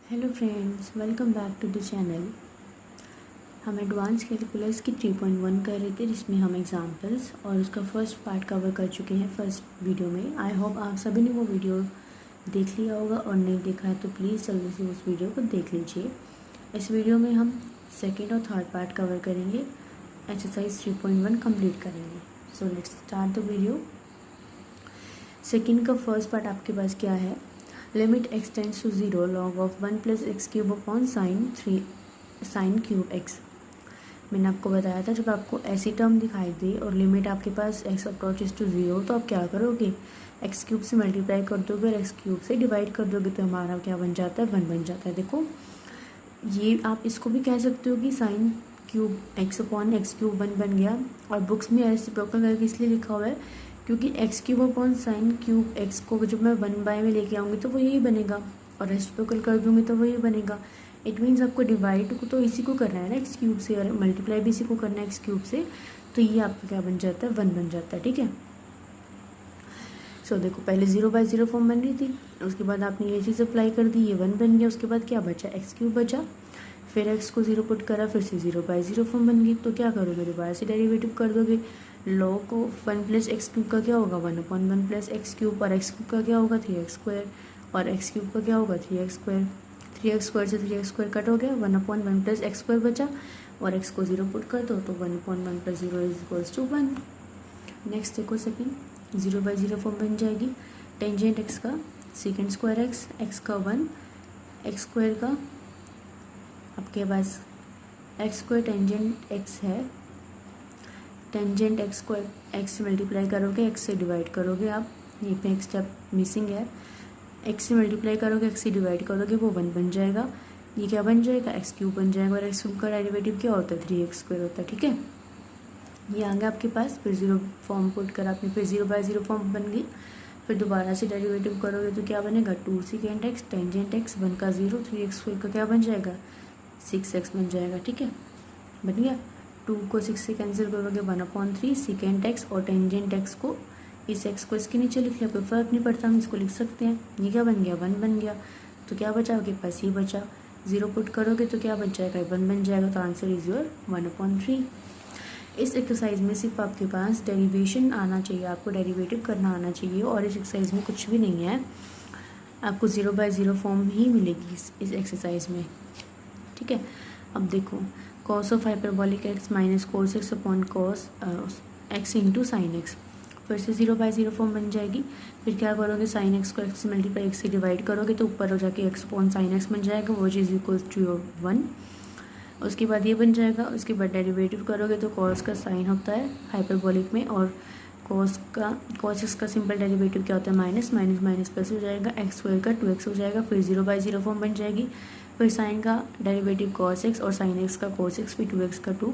Hello friends, welcome back to the channel. हम advance calculus की 3.1 कर रहे थे, जिसमें हम एग्जांपल्स और उसका फर्स्ट पार्ट कवर कर चुके हैं फर्स्ट वीडियो में। आई होप आप सभी ने वो वीडियो देख लिया होगा, और नहीं देखा है तो प्लीज़ जल्दी से उस वीडियो को देख लीजिए। इस वीडियो में हम सेकेंड और थर्ड पार्ट कवर करेंगे, एक्सरसाइज 3.1 कंप्लीट करेंगे। So let's start the video. Second का फर्स्ट पार्ट आपके पास क्या है? Limit X tends to 0 log of 1 plus X cube upon sine cube X. मैंने आपको बताया था, जब आपको ऐसी टर्म दिखाई दे और लिमिट आपके पास एक्स अप्रोचेस टू 0 तो आप क्या करोगे? एक्स क्यूब से मल्टीप्लाई कर दोगे और एक्स क्यूब से डिवाइड कर दोगे, तो हमारा क्या बन जाता है? 1 बन जाता है। देखो, ये आप इसको भी कह सकते हो कि sign cube x upon x cube 1 बन गया। और बुक्स में रेसिप्रोकल करके इसलिए लिखा हुआ है क्योंकि x cube upon sine cube x को जब मैं 1/, में लेके आऊँगी तो वो यही बनेगा, और रेसिप्रोकल कर दूँगी तो वही बनेगा। इट मीन्स आपको डिवाइड को तो इसी को करना है ना एक्स क्यूब से, और मल्टीप्लाई भी इसी को करना है एक्स क्यूब से, तो ये आपका क्या बन जाता है? 1 बन जाता है। ठीक है। सो देखो, पहले 0/0 फॉर्म बन रही थी, उसके बाद आपने ये चीज़ अप्लाई कर दी, ये 1 बन गया। उसके बाद क्या बचा? एक्स क्यूब बचा, फिर एक्स को 0 पुट करा, फिर से 0/0 फॉर्म बन गई। तो क्या करोगे? दोबारा से डेरिवेटिव कर दोगे। Log of 1 plus X cube का क्या होगा? 1/1 प्लस एक्स क्यूब, और एक्स क्यूब का क्या होगा? 3x स्क्वायर, और एक्स क्यूब का क्या होगा? 3x square. 3x स्क्वायर से 3x स्क्वायर कट हो गया, 1/1 प्लस एक्स स्क्वायर बचा, और एक्स को 0 पुट कर दो तो 1/1 plus 0 is equals to 1। Next देखो, सेकेंड 0/0 फॉर्म बन जाएगी। टेंजेंट एक्स का सेकेंड स्क्वायर एक्स, एक्स का 1, एक्स स्क्वायर का आपके पास एक्स स्क्वायर टेंजेंट एक्स है। टेंजेंट एक्स को एक्स से मल्टीप्लाई करोगे, एक्स से डिवाइड करोगे आप, ये पे एक स्टेप मिसिंग है। एक्स से मल्टीप्लाई करोगे, एक्स से डिवाइड करोगे, वो 1 बन जाएगा। ये क्या बन जाएगा? एक्स क्यूब बन जाएगा, और एक्स क्यूब का डेरिवेटिव क्या होता है? 3x स्क्वायर होता है। ठीक है, ये आ गया आपके पास। फिर 0 फॉर्म पुट कर आपने, फिर 0/0 फॉर्म बन गई। फिर दोबारा से डेरिवेटिव करोगे तो क्या बनेगा? 2 सेकेंड एक्स टेंजेंट एक्स, 1 का 0, 3x स्क्वायर का क्या बन जाएगा? 6x बन जाएगा। ठीक है, बन गया। 2 को 6 से कैंसिल करोगे, 1/3 सेकेंड एक्स, और टेंजेंट एक्स को, इस एक्स को इसके नीचे लिख लिया, कोई फ़र्क नहीं पड़ता, हम इसको लिख सकते हैं। ये क्या बन गया? 1 बन गया। तो क्या बचा आपके पास? ये बचा। 0 पुट करोगे तो क्या बन जाएगा? 1 बन जाएगा। तो आंसर इज योर 1/3। इस एक्सरसाइज में सिर्फ आपके पास डेरिवेशन आना चाहिए, आपको डेरिवेटिव करना आना चाहिए, और इस एक्सरसाइज में कुछ भी नहीं है। आपको 0/0 फॉर्म ही मिलेगी इस एक्सरसाइज में। ठीक है, अब देखो, cos of hyperbolic x minus cos x upon cos x into sine x. फिर से 0/0 फॉर्म बन जाएगी। फिर क्या करोगे? साइन एक्स को एक्स से मल्टीप्लाई एक्स से डिवाइड करोगे, तो ऊपर हो जाके एक्स अपॉन साइन एक्स बन जाएगा, वो इज इक्वल टू योर 1। उसके बाद ये बन जाएगा। उसके बाद डेरिवेटिव करोगे तो कॉस का साइन होता है हाइपरबॉलिक में, और कॉस एक्स का सिंपल डेरिवेटिव क्या होता है? माइनस माइनस माइनस प्लस हो जाएगा, एक्स स्क्वायर का 2x हो जाएगा। फिर 0/0 फॉर्म बन जाएगी। फिर साइन का डेरिवेटिव कॉस एक्स, और साइन एक्स का कॉस एक्स, फिर 2x का 2,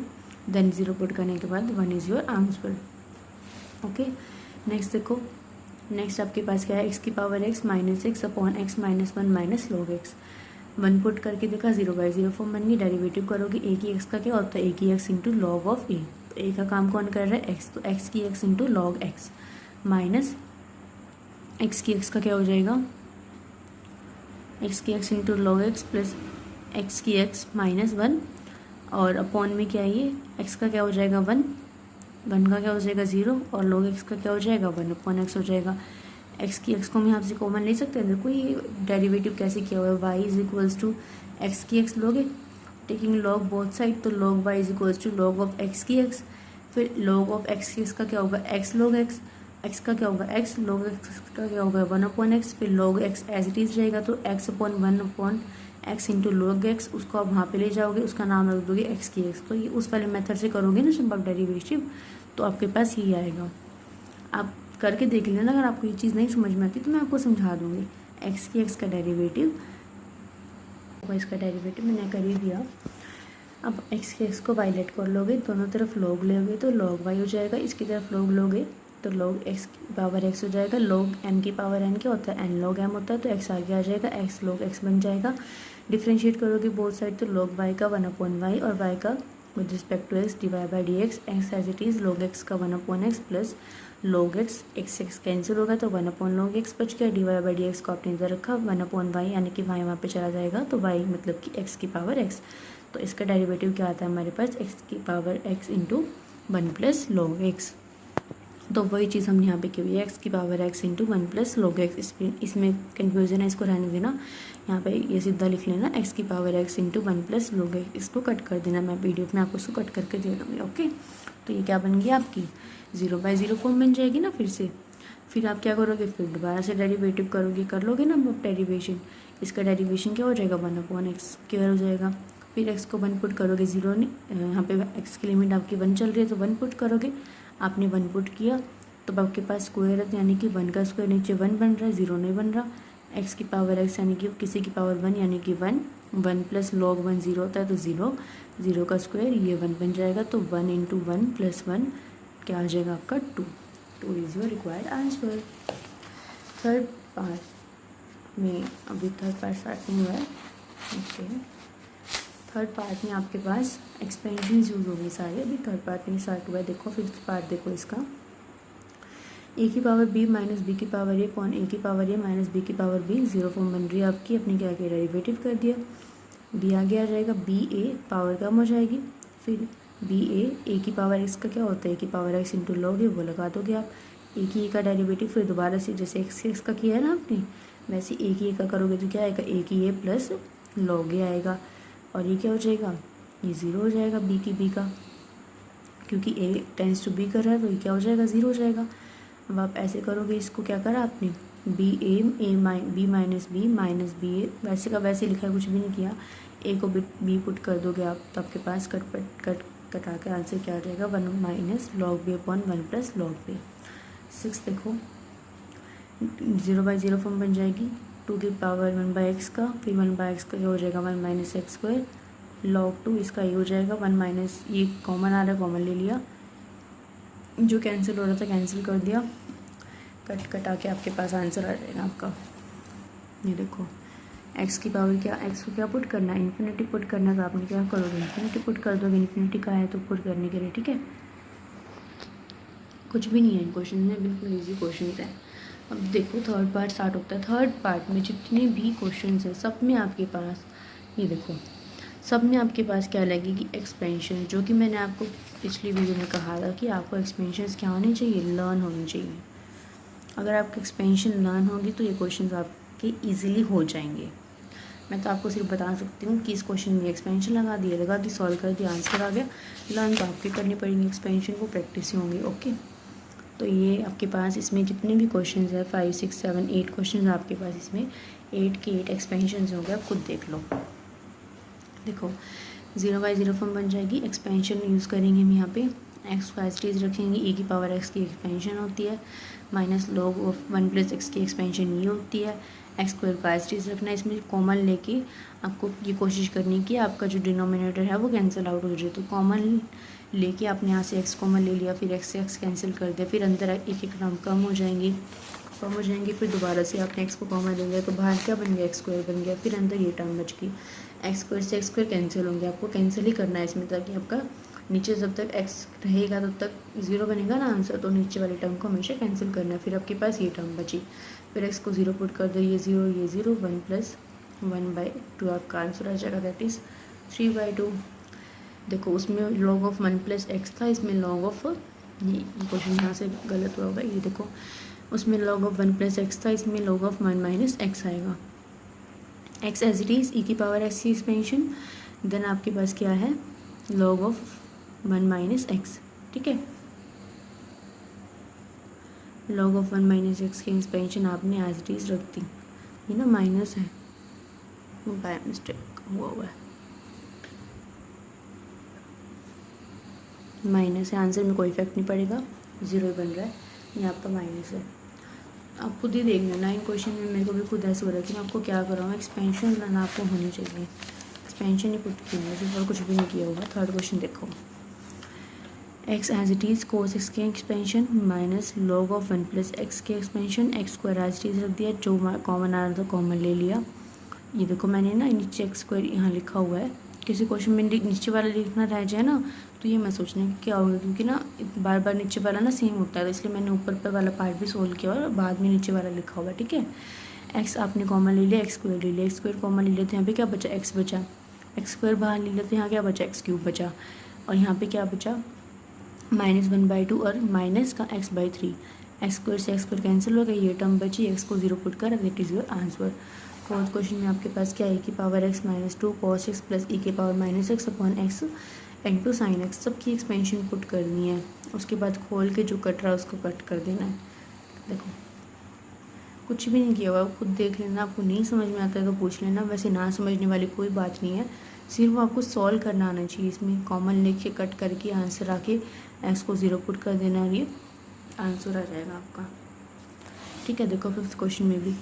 देन 0 पुट करने के बाद 1 is your answer. Okay, next देखो। नेक्स्ट आपके पास क्या है? एक्स की power x minus x upon x minus 1 minus log x. 1 put करके देखा, 0/0 फॉर्म बन गई। डेरिवेटिव करोगे, ए की एक्स का क्या होता है? ए की एक्स इंटू लॉग ऑफ ए। तो ए का काम कौन कर रहा है? एक्स, तो एक्स की x into log x, minus x की एक्स का क्या हो जाएगा? एक्स की x into log x plus X की एक्स माइनस 1, और अपॉन में क्या है? ये एक्स का क्या हो जाएगा? 1, 1 का क्या हो जाएगा? 0, और लॉग एक्स का क्या हो जाएगा? 1/x हो जाएगा। एक्स की एक्स को हम यहाँ से कॉमन ले सकते हैं। देखो, ये डेरिवेटिव कैसे किया हुआ है? Y is equals to X की एक्स लोगे, टेकिंग लॉग बोथ साइड, तो log Y is equals to log of X की एक्स। फिर लॉग ऑफ एक्स की एक्स का क्या होगा? एक्स लॉग एक्स, एक्स का क्या होगा? एक्स लॉग एक्स का क्या होगा? 1/x। फिर log X as it is रहेगा, तो x upon 1/x into log X, उसको आप वहाँ पे ले जाओगे, उसका नाम रख दोगे एक्स की एक्स। तो ये उस वाले मेथड से करोगे ना जब आप डेरिवेटिव, तो आपके पास यही आएगा। आप करके देख लेना, अगर आपको ये चीज़ नहीं समझ में आती तो मैं आपको समझा दूँगी। एक्स की एक्स का डेरिवेटिव, इसका डेरिवेटिव मैंने कर ही दिया। अब एक्स की एक्स को वाई लेट कर लोगे, दोनों तरफ लॉग लोगे तो लॉग वाई हो जाएगा, इसकी तरफ लॉग लोगे तो लॉग एक्स की पावर एक्स हो जाएगा। लॉग एम की पावर एन क्या होता है? एन लॉग एम होता है, तो एक्स आगे आ जाएगा, एक्स लॉग एक्स बन जाएगा। डिफ्रेंशिएट करोगे बोथ साइड, तो लॉग वाई का 1/y, और वाई का with respect to X dy/dx, X as it is, log X का 1/x plus log x, x cancel होगा तो 1 log x बच गया। dy/dx को आपने इधर रखा, 1/y यानी कि y वहाँ पे चला जाएगा तो y मतलब कि x की पावर x। तो इसका डेरिवेटिव क्या आता है हमारे पास, x की power x into 1 plus log x। तो वही चीज़ हमने यहाँ पे की हुई है, x की power x into 1 plus log x। इसमें कन्फ्यूज़न है, इसको रहने देना। यहाँ पे ये सीधा लिख लेना x की power x into 1 plus log x। इसको कट कर देना, मैं PDF में आपको इसको कट करके दे दूँगी। ओके, तो ये क्या बन गई आपकी 0/0 फॉर्म बन जाएगी ना फिर से। फिर आप क्या करोगे, फिर दोबारा से डेरिवेटिव करोगे, कर लोगे ना आप डेरिवेशन। इसका डेरिवेशन क्या हो जाएगा, 1/x स्क्वायर हो जाएगा। फिर x को 1 पुट करोगे, 0 नहीं, यहाँ पे x की लिमिट आपकी 1 चल रही है तो 1 पुट करोगे। आपने 1 पुट किया तो आपके पास स्क्वायर है, यानी कि 1 का स्क्वायर नीचे 1 बन रहा है, 0 नहीं बन रहा। x की पावर x यानी कि किसी की पावर 1 यानी कि 1 प्लस log 1 0 होता है तो 0 का स्क्वायर ये 1 बन जाएगा। तो 1 इंटू 1 प्लस 1 क्या आ जाएगा आपका 2 is your required answer. Third part में अभी थर्ड पार्ट स्टार्ट नहीं हुआ है। ओके, थर्ड पार्ट में आपके पास एक्सपेंशन यूज होंगे सारे, अभी थर्ड पार्ट में स्टार्ट हुआ है। देखो फिफ्थ पार्ट देखो इसका, a की पावर b माइनस बी की पावर a अपॉन a की पावर a माइनस बी की पावर b, 0 फॉर्म बन रही है आपकी। अपने क्या किया, डेरिवेटिव कर दिया, b आगे आ जाएगा, b a पावर कम हो जाएगी, फिर b a की पावर x का क्या होता है, a की पावर x इंटू लॉग है, वो लगा दोगे आप। a की a का डेरिवेटिव फिर दोबारा से जैसे x का किया है ना आपने, वैसे a की a का करोगे तो क्या आएगा, a की a प्लस लॉग ए आएगा। और ये क्या हो जाएगा, ये 0 हो जाएगा b की b का, क्योंकि a टेंस टू b कर रहा है तो ये क्या हो जाएगा, 0 हो जाएगा। अब आप ऐसे करोगे, इसको क्या करा आपने, बी माइनस बी ए, वैसे का वैसे लिखा है, कुछ भी नहीं किया। ए को बी पुट कर दोगे आप तो आपके पास कटा के आंसर क्या आ जाएगा, 1 minus log B upon 1 plus log B. 6 देखो 0/0 फॉर्म बन जाएगी, 2 की पावर 1/x का, फिर 1/x का हो जाएगा 1 माइनस एक्स स्क्वायर, लॉग 2 इसका ये हो जाएगा 1 माइनस, ये कॉमन आ रहा है, कॉमन ले लिया, जो कैंसिल हो रहा था कैंसिल कर दिया, कटा के आपके पास आंसर आ जाएगा आपका। ये देखो x की पावर क्या, x को क्या पुट करना है, इन्फिनिटी पुट करना है, तो आपने क्या करोगे, इन्फिनिटी पुट कर दोगे। इन्फिनिटी का है तो पुट करने के लिए, ठीक है, कुछ भी नहीं है इन क्वेश्चन में, बिल्कुल ईजी क्वेश्चन है। अब देखो थर्ड पार्ट स्टार्ट होता है। थर्ड पार्ट में जितने भी क्वेश्चन हैं सब में आपके पास, ये देखो सब में आपके पास क्या लगेगी, एक्सपेंशन, जो कि मैंने आपको पिछली वीडियो में कहा था कि आपको एक्सपेंशन क्या होनी चाहिए, लर्न होनी चाहिए। अगर आपकी एक्सपेंशन लर्न होगी तो ये क्वेश्चन आपके ईजिली हो जाएंगे। मैं तो आपको सिर्फ बता सकती हूँ कि इस क्वेश्चन में एक्सपेंशन लगा दी, सॉल्व कर दिया, आंसर आ गया। लर्न तो आपकी करनी पड़ेगी, एक्सपेंशन को प्रैक्टिस ही होंगी। ओके, तो ये आपके पास इसमें जितने भी क्वेश्चन है 5, 6, 7, 8 क्वेश्चन आपके पास, इसमें 8 के 8 एक्सपेंशन हो गए, आप खुद देख लो। देखो 0/0 फॉर्म बन जाएगी, एक्सपेंशन यूज़ करेंगे हम यहाँ पे, एक्स को एज टीज रखेंगे, ए की पावर एक्स की एक्सपेंशन होती है, minus log of 1 plus X की एक्सपेंशन ये होती है। एक्स स्क्वायर को एज टीज रखना है, इसमें कॉमन लेके आपको ये कोशिश करनी कि आपका जो डिनोमिनेटर है वो कैंसिल आउट हो जाए। तो कॉमन लेके आपने यहाँ से एक्स कॉमन ले लिया, फिर एक्स से एक्स कैंसिल कर दिया, फिर अंदर एक एक टर्म कम हो जाएंगी, फिर दोबारा से आपने एक्स को कॉमन ले लिया तो बाहर क्या बन गया, एक्स स्क्वायर बन गया, फिर अंदर ये टर्म बच गई। एक्स स्क्वायर से एक्स स्क्वायर कैंसिल होंगे, आपको कैंसिल ही करना है इसमें, ताकि आपका नीचे जब तक एक्स रहेगा तब तक 0 बनेगा ना आंसर, तो नीचे वाले टर्म को हमेशा कैंसिल करना है। फिर आपके पास ये टर्म बची, फिर एक्स को 0 पुट कर दो, ये 0 1 प्लस 1/2 आपका आंसर आ जाएगा, दैट इज़ 3/2। देखो उसमें लॉग ऑफ 1 प्लस एक्स था, इसमें लॉग ऑफ, ये क्वेश्चन यहाँ से गलत हुआ होगा, ये देखो उसमें लॉग ऑफ 1 प्लस एक्स था, इसमें लॉग ऑफ 1 माइनस एक्स आएगा। एक्स एज इट इज़, ई की पावर एक्स की एक्सपेंशन, देन आपके पास क्या है, लॉग ऑफ 1 माइनस एक्स, ठीक है, लॉग ऑफ 1 माइनस एक्स की एक्सपेंशन आपने एज इट इज़ रख दी। ये ना माइनस है, वो बाय मिस्टेक हुआ है, माइनस है, आंसर में कोई इफेक्ट नहीं पड़ेगा, 0 बन रहा है, ये आपका माइनस है। आप खुद ही देख लेना, इन क्वेश्चन में मेरे को भी खुद ऐसे हो रहा है कि मैं आपको क्या कर रहा हूँ, एक्सपेंशन लाना आपको होनी चाहिए, एक्सपेंशन ही पुट की है, सिर्फ और कुछ भी नहीं किया होगा। थर्ड क्वेश्चन देखो, X as it is cos X की expansion minus log of 1 plus X की expansion, X square as it is रख दिया, जो कॉमन आ रहा था कॉमन ले लिया। ये देखो मैंने ना नीचे एक्स स्क्वायर यहाँ लिखा हुआ है किसी क्वेश्चन में नीचे वाला लिखना रह जाए ना तो ये मैं सोचना कि क्या होगा, क्योंकि ना बार बार नीचे वाला ना सेम होता है, तो इसलिए मैंने ऊपर पर वाला पार्ट भी सोल्व किया और बाद में नीचे वाला लिखा होगा। ठीक है, एक्स आपने कॉमन ले लिया, एक्स स्क्वायर ले लिया, एक्स स्क्वायर कॉमन ले लिया तो यहाँ पे क्या बचा, एक्स बचा, एक्स स्क्वायर बाहर ले लिया तो यहाँ क्या बचा, एक्स क्यूब बचा, और यहाँ पे क्या बचा, -1/2 और माइनस का x/3। एक्स स्क्वायर से एक्स स्क्वायर कैंसिल हो गया, ये टर्म बची, एक्स को 0 पुट कर, that is your answer. Fourth question में आपके पास क्या है, e की power x -2 cos x plus e की power -x upon x into sine x, सबकी एक्सपेंशन पुट करनी है। उसके बाद खोल के जो कट रहा है उसको कट कर देना है। देखो कुछ भी नहीं किया हुआ, खुद देख लेना, आपको नहीं समझ में आता है तो पूछ लेना, वैसे ना समझने वाली कोई बात नहीं है, सिर्फ आपको सॉल्व करना आना चाहिए। इसमें कॉमन लेके कट करके आंसर आके एक्स को 0 पुट कर देना और ये आंसर आ जाएगा आपका। ठीक है, देखो फिफ्थ क्वेश्चन में भी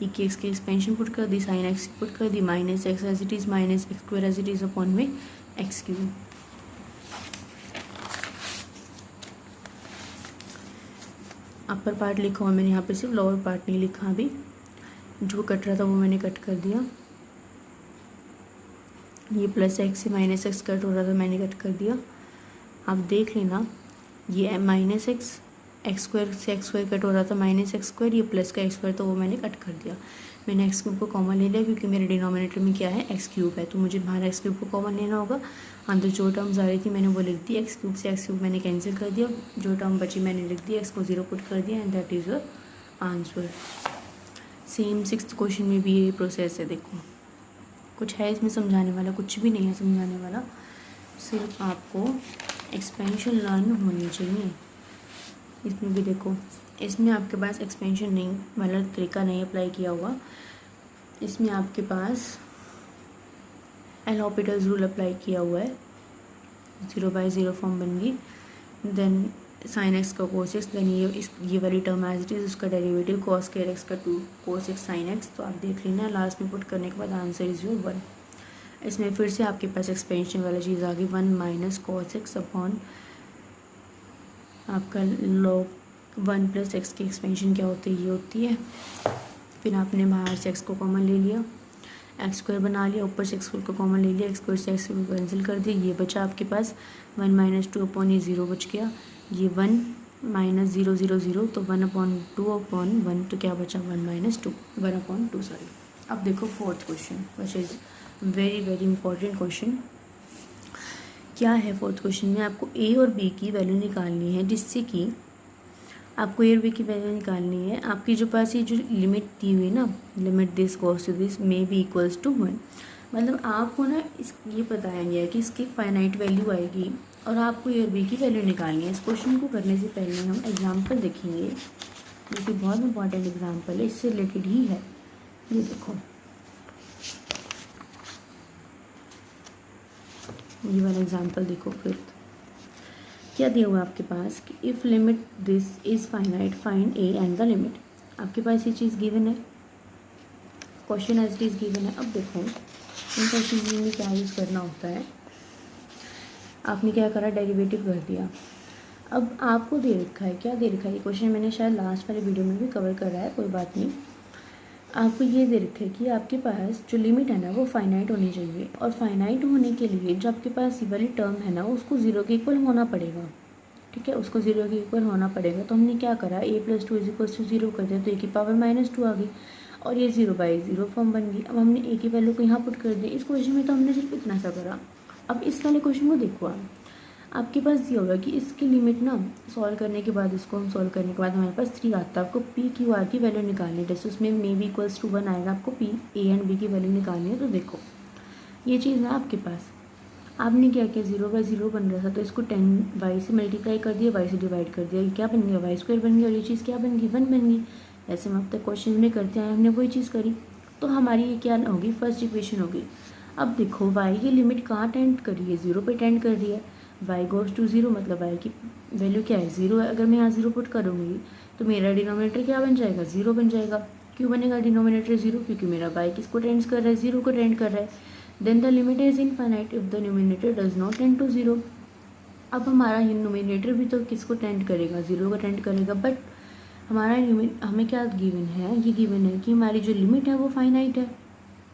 ई की एक्स की एक्सपेंशन पुट कर दी, साइन एक्स पुट कर दी, -x as it is minus X square as it is upon में एक्स क्यूब। अपर पार्ट लिखा हुआ मैंने यहाँ पे, सिर्फ लोअर पार्ट नहीं लिखा अभी, जो कट रहा था वो मैंने कट कर दिया। ये प्लस एक्स से -x कट हो रहा था, मैंने कट कर दिया। आप देख लेना, ये -x एक्स स्क्वायर से एक्स स्क्वायर कट हो रहा था, -x स्क्वायर, ये प्लस का एक्स स्क्वायर तो वो मैंने कट कर दिया। मैंने एक्स क्यूब को कॉमन ले लिया क्योंकि मेरे डिनोमिनेटर में क्या है, एक्स क्यूब है, तो मुझे बाहर एक्स क्यूब को कॉमन लेना होगा। अंदर जो टर्म्स आ रही थी मैंने वो लिख दी, एक्स क्यूब से एक्स क्यूब मैंने कैंसिल कर दिया, जो टर्म बची मैंने लिख दी, एक्स को 0 पुट कर दिया, and that is your answer. Same sixth question में भी यही प्रोसेस है। देखो कुछ है इसमें समझाने वाला, कुछ भी नहीं है समझाने वाला, सिर्फ आपको एक्सपेंशन लर्न होनी चाहिए। इसमें भी देखो, इसमें आपके पास एक्सपेंशन नहीं वाला तरीका नहीं अप्लाई किया हुआ, इसमें आपके पास एल हॉस्पिटल्स रूल अप्लाई किया हुआ है, 0/0 फॉर्म बन गई, देन साइन एक्स का कोस एक्स, देन ये वाली टर्म एज इट इज़, उसका डेरिवेटिव कॉस स्क्वायर एक्स का 2 cos x साइन एक्स, तो आप देख लेना, लास्ट में पुट करने के बाद आंसर इज़ योर 1। इसमें फिर से आपके पास एक्सपेंशन वाला चीज़ आ गई, 1 - cos x अपॉन आपका log 1 + x की एक्सपेंशन क्या होती है, ये होती है। फिर आपने बाहर से x को कॉमन ले लिया, एक्स स्क्वायर बना लिया, ऊपर से एक्स स्क्वायर को कॉमन ले लिया, एक्स स्क्वायर से एक्स स्क्वायर कैंसिल कर दिया, ये बचा आपके पास 1 - 2 अपॉन ये 0 बच गया, ये 1 - 0 0 0, तो 1/2 अपॉन 1, तो क्या बचा 1 - 2 1/2 सॉरी। अब देखो fourth question, which is very very important question. क्या है फोर्थ क्वेश्चन में, आपको ए और बी की वैल्यू निकालनी है, जिससे कि आपको ए और बी की वैल्यू निकालनी है। आपकी जो पास ये जो लिमिट दी हुई ना, limit this goes to this may be equals to 1, मतलब आपको ना इस ये बताया गया है कि इसकी फाइनाइट वैल्यू आएगी और आपको ए और बी की वैल्यू निकालनी है। इस क्वेश्चन को करने से पहले हम एग्जाम्पल देखेंगे, जो कि बहुत इंपॉर्टेंट एग्जाम्पल है, इससे रिलेटेड ही है। ये देखो, ये वाला एग्जाम्पल देखो, फिफ्थ क्या दिया हुआ है आपके पास कि if limit this is finite find A and the limit. आपके पास ये चीज़ गिवन है, question as it is given है। अब देखो इन क्वेश्चन में क्या यूज़ करना होता है, आपने क्या करा, डेरिवेटिव कर दिया। अब आपको दे रखा है, क्या दे रखा है, ये क्वेश्चन मैंने शायद लास्ट वाले वीडियो में भी कवर करा है, कोई बात नहीं। आपको ये दे रखा है कि आपके पास जो लिमिट है ना वो फाइनाइट होनी चाहिए, और फाइनाइट होने के लिए जो आपके पास ये वाली टर्म है ना उसको 0 के इक्वल होना पड़ेगा। ठीक है, उसको 0 के इक्वल होना पड़ेगा। तो हमने क्या करा, a + 2 = 0 कर दिया, तो a की पावर -2 आ गई और ये 0/0 फॉर्म बन गई। अब हमने a की वैल्यू को यहाँ पुट कर दिया। इस क्वेश्चन में तो हमने सिर्फ इतना सा करा। अब इस वाले क्वेश्चन को देखो, आपके पास ये होगा कि इसकी लिमिट ना सॉल्व करने के बाद, इसको हम सॉल्व करने के बाद हमारे पास 3 आता है। आपको पी क्यू आर की वैल्यू निकालनी है, जैसे उसमें मे बी इक्वल्स टू 1 आएगा, आपको पी ए एंड बी की वैल्यू निकालनी है। तो देखो ये चीज़ है आपके पास, आपने क्या किया, 0/0 बन रहा था तो इसको 10y से मल्टीप्लाई कर दिया, y से डिवाइड कर दिया, ये क्या बन गया, y² बन गया, और ये चीज़ क्या बन गई, 1 बन गई। ऐसे हम अब तक क्वेश्चन में करते आए, हमने वही चीज़ करी, तो हमारी ये क्या होगी, फर्स्ट इक्वेशन होगी। अब देखो y की लिमिट कहाँ टेंड करी है, 0 पे टेंड कर रही है, y गोज़ टू 0, मतलब y की वैल्यू क्या है, 0 है। अगर मैं यहाँ 0 पुट करूँगी तो मेरा डिनोमिनेटर क्या बन जाएगा, 0 बन जाएगा। क्यों बनेगा डिनोमिनेटर 0, क्योंकि मेरा y किसको टेंड कर रहा है, 0 को टेंड कर रहा है। Then the limit is infinite if the numerator does not tend to 0। अब हमारा न्यूमिनेटर भी तो किसको टेंड करेगा, 0 को टेंड करेगा, बट हमारा हमें क्या गिवन है, ये गिवन है कि हमारी जो लिमिट है वो फाइनाइट है,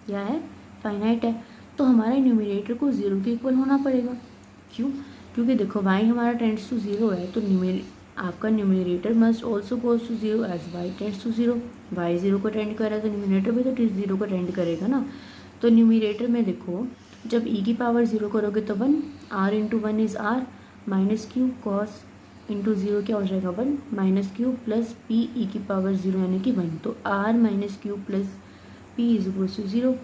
क्या है, फाइनाइट है। तो हमारा न्यूमरेटर को 0 के इक्वल होना पड़ेगा। क्यों? क्योंकि देखो y हमारा टेंड्स टू 0 है, तो आपका numerator must also goes to 0 as y tends to 0। y 0 को टेंड कर रहा है तो न्यूमरेटर भी तो 0 को टेंड करेगा ना। तो न्यूमरेटर में देखो जब e की पावर 0 करोगे तो 1, r into 1 is r minus Q cos into 0 क्या हो जाएगा 1 minus Q plus p e की पावर 0 यानी कि 1। तो r minus Q plus p is equal to 0,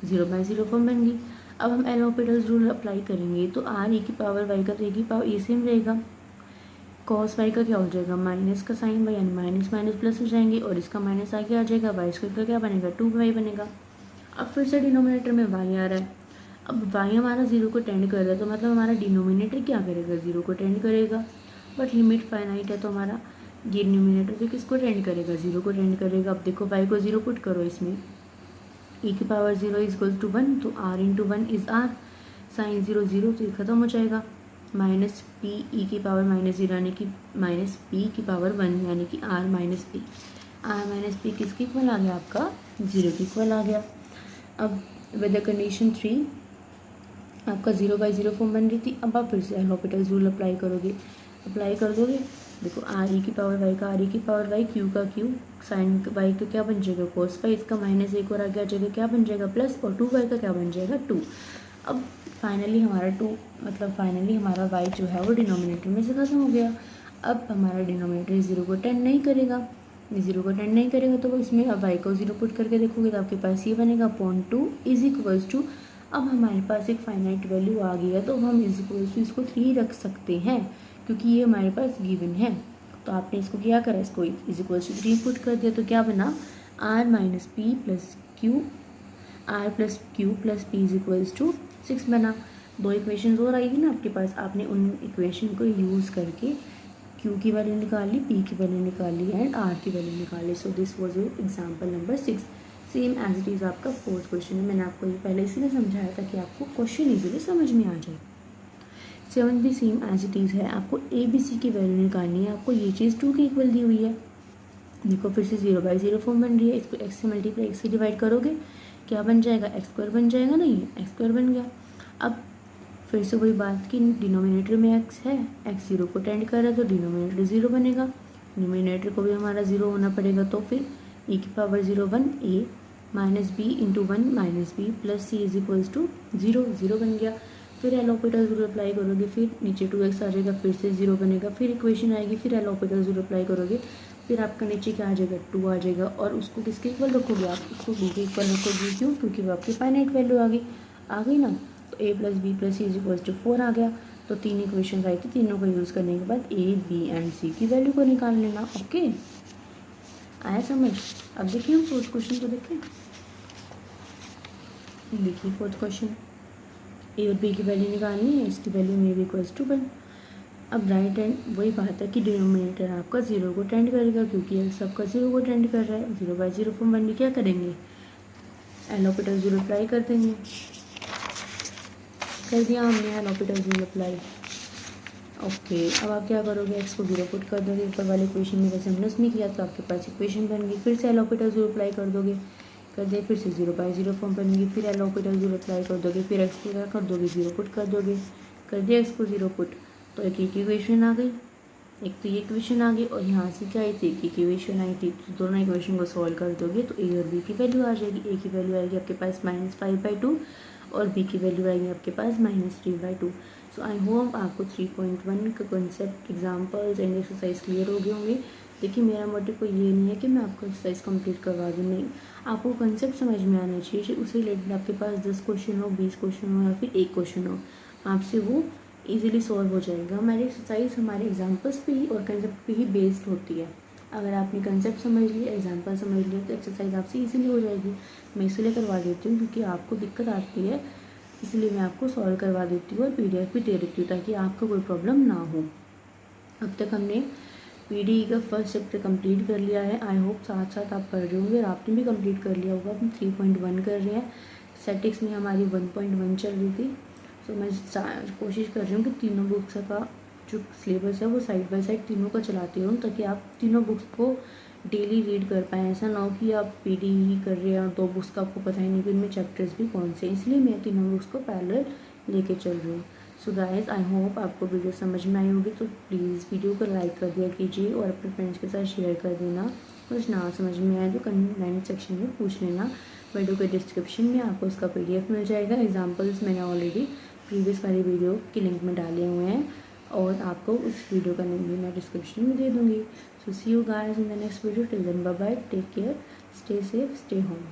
0/0 form बन गई। अब हम एल हॉस्पिटल्स रूल अप्लाई करेंगे तो r e की पावर y का तो e की पावर e सेम रहेगा, कॉस y का क्या हो जाएगा माइनस का साइन y यानी माइनस माइनस प्लस हो जाएंगे और इसका माइनस आगे आ जाएगा, y स्क्वायर का क्या बनेगा 2y बनेगा। अब फिर से डिनोमिनेटर में y आ रहा है। अब y हमारा 0 को टेंड कर रहा है तो मतलब हमारा डिनोमिनेटर क्या करेगा 0 को टेंड करेगा, बट लिमिट फाइनाइट है तो हमारा ये न्यूमिनेटर भी किसको टेंड करेगा 0 को टेंड करेगा। अब देखो y को 0 पुट करो इसमें, e की पावर 0 इज इक्वल टू 1, तो r into 1 is r, sine 0 0 तो ये खत्म हो जाएगा, माइनस p e की पावर माइनस 0 यानी कि माइनस p की पावर 1 यानी कि r माइनस p किसके इक्वल आ गया आपका 0 के इक्वल आ गया। अब विद द कंडीशन 3 आपका 0/0 फॉर्म बन रही थी। अब आप फिर से एल हॉस्पिटल्स रूल अप्लाई कर दोगे। देखो r e की पावर y का r e की पावर y, q का q, साइन y का क्या बन जाएगा cos y, इसका माइनस एक और आगे आ जाएगा क्या बन जाएगा प्लस, और 2y का क्या बन जाएगा 2। अब फाइनली हमारा y जो है वो डिनोमिनेटर में से खत्म हो गया। अब हमारा डिनोमिनेटर 0 को टेंड नहीं करेगा तो इसमें अब y को 0 पुट करके देखोगे तो आपके पास ये बनेगा 0.2 इज इक्वल्स टू, अब हमारे पास एक फाइनाइट वैल्यू आ गई है तो हम इज इक्वल्स टू इसको 3 रख सकते हैं क्योंकि ये हमारे पास गिवन है। तो आपने इसको क्या करा, इसको इज इक्वल्स टू 3 पुट कर दिया तो क्या बना r minus P plus Q, r plus Q plus P is equals to 6 बना। 2 इक्वेशन और आएगी ना आपके पास, आपने उन इक्वेशन को यूज़ करके q की वैल्यू निकाल ली, p की वैल्यू निकाल ली एंड r की वैल्यू निकाल ली। So this was example number 6। Same as it is आपका 4th क्वेश्चन है। मैंने आपको ये पहले इसीलिए समझाया था कि आपको क्वेश्चन इजीली समझ में आ जाए। 7th भी सेम एज इट इज़ है, आपको ए बी सी की वैल्यू निकालनी है। आपको ये चीज़ 2 की इक्वल दी हुई है, देखो फिर से 0/0 फॉर्म बन रही है। इसको x से मल्टीप्लाई x से डिवाइड करोगे क्या बन जाएगा x स्क्वायर बन जाएगा ना, ये x स्क्वायर बन गया। अब फिर से वही बात कि डिनोमिनेटर में x है, x 0 को टेंड कर रहा है तो डिनोमिनेटर 0 बनेगा, न्यूमिनेटर को भी हमारा 0 होना पड़ेगा। तो फिर e की power 0 1 a minus B into 1 minus B plus C is equals to 0 बन गया। फिर एल हॉस्पिटल्स रूल अप्लाई करोगे, फिर नीचे 2x आ जाएगा, फिर से 0 बनेगा, फिर इक्वेशन आएगी, फिर एल हॉस्पिटल्स रूल अप्लाई करोगे, फिर आपका नीचे क्या आ जाएगा 2 आ जाएगा। और उसको किसके इक्वल रखोगे आप, उसको b के इक्वल रखोगे। क्यों? क्योंकि वो आपकी फाइनाइट वैल्यू आ गई ना। तो a plus B plus C is equals to 4 आ गया। तो 3 इक्वेशन आई थी, तीनों को यूज़ करने के बाद a b एंड c की वैल्यू को निकाल लेना। ओके, आया समझ? अब देखिए हम 4th क्वेश्चन को देखें। देखिए 4th क्वेश्चन, ए और बी की वैल्यू निकालनी है, इसकी वैल्यू में भी इक्वल्स टू 1। अब राइट हैंड वही बात है कि डिनोमिनेटर आपका 0 को टेंड करेगा क्योंकि एक्स आपका 0 को टेंड कर रहा है। 0/0 फॉर्म बनने क्या करेंगे, एल हॉस्पिटल रूल अप्लाई कर देंगे। कर दिया हमने L hospital rule apply. Okay, अब आप क्या करोगे, एक्स को 0 पुट कर दोगे। ऊपर वाले इक्वेशन में वैसे हमने उसमें किया तो आपके पास इक्वेशन बन गई। फिर से एल हॉस्पिटल रूल अप्लाई कर दोगे, कर दिया, फिर से 0/0 फॉर्म बनेगी। फिर एल हॉस्पिटल रूल अप्लाई कर दोगे, फिर एक्स को क्या कर दोगे 0 पुट कर दोगे, कर दिया एक्स को 0 पुट। तो एक इक्वेशन आ गई, एक तो ये इक्वेशन आ गई और यहाँ से क्या आई थी, एक इक्वेशन आई थी। तो दोनों इक्वेशन को सॉल्व कर दोगे तो ए और बी की वैल्यू आ जाएगी। ए की वैल्यू आएगी आपके पास -5/2 और बी की वैल्यू आएगी आपके पास -3/2। सो आई होप आपको 3.1 का concept, examples and exercise clear हो गए होंगे। देखिए मेरा मोटिव कोई ये नहीं है कि मैं आपको एक्सरसाइज कंप्लीट करवा दूँ, नहीं, आपको कंसेप्ट समझ में आना चाहिए। उससे रिलेटेड आपके पास 10 क्वेश्चन हो, 20 क्वेश्चन हो या फिर 1 क्वेश्चन हो, आपसे वो इजीली सॉल्व हो जाएगा। हमारी एक्सरसाइज हमारे एग्जांपल्स पे ही और कंसेप्ट पे ही बेस्ड होती है। अगर आपने कंसेप्ट समझ लिया, एग्जांपल समझ लिया तो एक्सरसाइज आपसे इजीली हो जाएगी। मैं इसलिए करवा देती हूँ क्योंकि आपको दिक्कत आती है, इसलिए मैं आपको सॉल्व करवा देती हूँ और PDF भी दे देती हूँ ताकि आपको कोई प्रॉब्लम ना हो। अब तक हमने PDE का फर्स्ट चैप्टर कंप्लीट कर लिया है। आई होप साथ साथ आप पढ़ रहे होंगे और आपने भी कंप्लीट कर लिया होगा। हम 3.1 कर रहे हैं, स्टैटिक्स में हमारी 1.1 चल रही थी। तो मैं कोशिश कर रही हूँ कि तीनों बुक्स का जो सिलेबस है वो साइड बाय साइड तीनों का चलाती रहूँ ताकि आप तीनों बुक्स को डेली रीड कर पाएँ। ऐसा ना हो कि आप पीडी ही कर रहे हैं और 2 बुक्स का आपको पता ही नहीं कि उनमें चैप्टर्स भी कौन से, इसलिए मैं तीनों बुक्स को पैरेलल लेके चल रही हूँ। सो गाइस, आई होप आपको वीडियो समझ में आई होगी, तो प्लीज़ वीडियो को लाइक कर दिया कीजिए और अपने फ्रेंड्स के साथ शेयर कर देना। कुछ ना समझ में आए तो कमेंट सेक्शन में पूछ लेना। वीडियो के डिस्क्रिप्शन में आपको उसका PDF मिल जाएगा। एग्जाम्पल्स मैंने ऑलरेडी प्रीवियस वाली वीडियो के लिंक में डाले हुए हैं और आपको उस वीडियो का लिंक भी मैं डिस्क्रिप्शन में दे दूँगी। So see you guys in the next video. Till then bye bye, take care, stay safe, stay home.